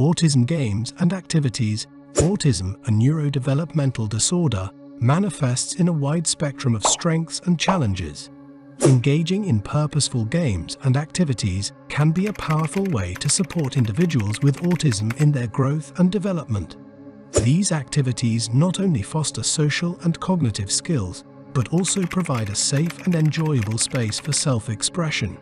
Autism games and activities. Autism, a neurodevelopmental disorder, manifests in a wide spectrum of strengths and challenges. Engaging in purposeful games and activities can be a powerful way to support individuals with autism in their growth and development. These activities not only foster social and cognitive skills, but also provide a safe and enjoyable space for self-expression.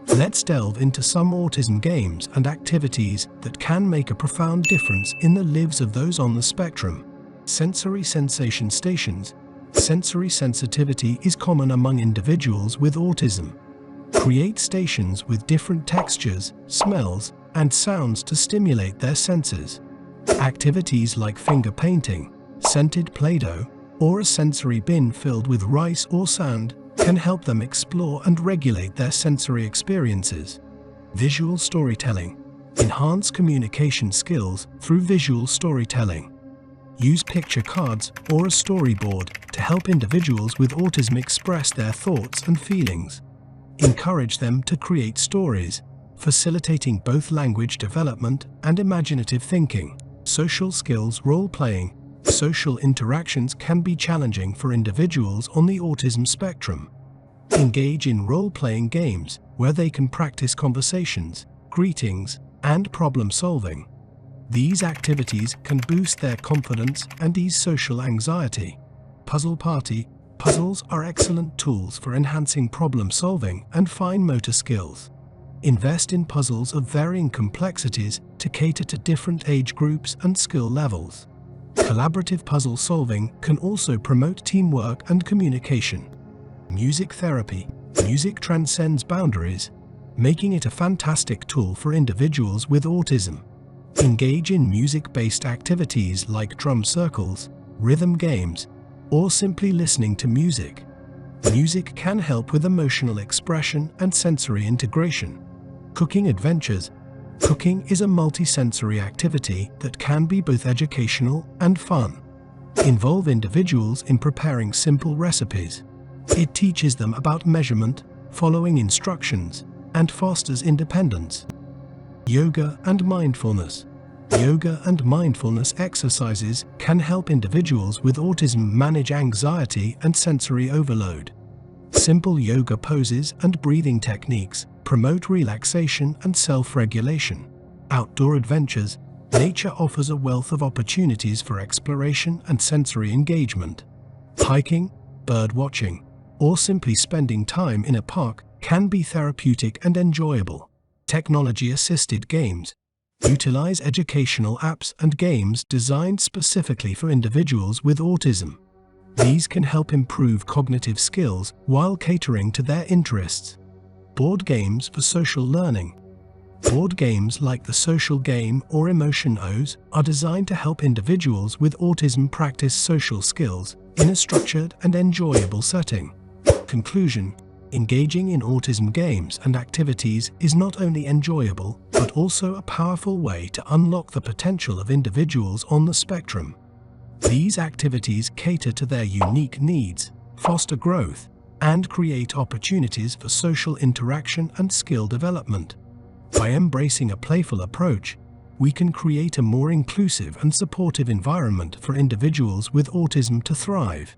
Let's delve into some autism games and activities that can make a profound difference in the lives of those on the spectrum. Sensory sensation stations. Sensory sensitivity is common among individuals with autism. Create stations with different textures, smells, and sounds to stimulate their senses. Activities like finger painting, scented Play-Doh, or a sensory bin filled with rice or sand can help them explore and regulate their sensory experiences. Visual storytelling. Enhance communication skills through visual storytelling. Use picture cards or a storyboard to help individuals with autism express their thoughts and feelings. Encourage them to create stories, facilitating both language development and imaginative thinking. Social skills role-playing. Social interactions can be challenging for individuals on the autism spectrum. Engage in role-playing games where they can practice conversations, greetings, and problem-solving. These activities can boost their confidence and ease social anxiety. Puzzle party. Puzzles are excellent tools for enhancing problem-solving and fine motor skills. Invest in puzzles of varying complexities to cater to different age groups and skill levels. Collaborative puzzle solving can also promote teamwork and communication. Music therapy. Music transcends boundaries, making it a fantastic tool for individuals with autism. Engage in music-based activities like drum circles, rhythm games, or simply listening to music. Music can help with emotional expression and sensory integration. Cooking adventures. Cooking is a multi-sensory activity that can be both educational and fun. Involve individuals in preparing simple recipes. It teaches them about measurement, following instructions, and fosters independence. Yoga and mindfulness. Yoga and mindfulness exercises can help individuals with autism manage anxiety and sensory overload. Simple yoga poses and breathing techniques promote relaxation and self-regulation. Outdoor adventures. Nature offers a wealth of opportunities for exploration and sensory engagement. Hiking, bird watching, or simply spending time in a park can be therapeutic and enjoyable. Technology-assisted games. Utilize educational apps and games designed specifically for individuals with autism. These can help improve cognitive skills while catering to their interests. Board games for social learning. Board games like the Social Game or Emotion O's are designed to help individuals with autism practice social skills in a structured and enjoyable setting. Conclusion. Engaging in autism games and activities is not only enjoyable, but also a powerful way to unlock the potential of individuals on the spectrum. These activities cater to their unique needs, foster growth, and create opportunities for social interaction and skill development. By embracing a playful approach, we can create a more inclusive and supportive environment for individuals with autism to thrive.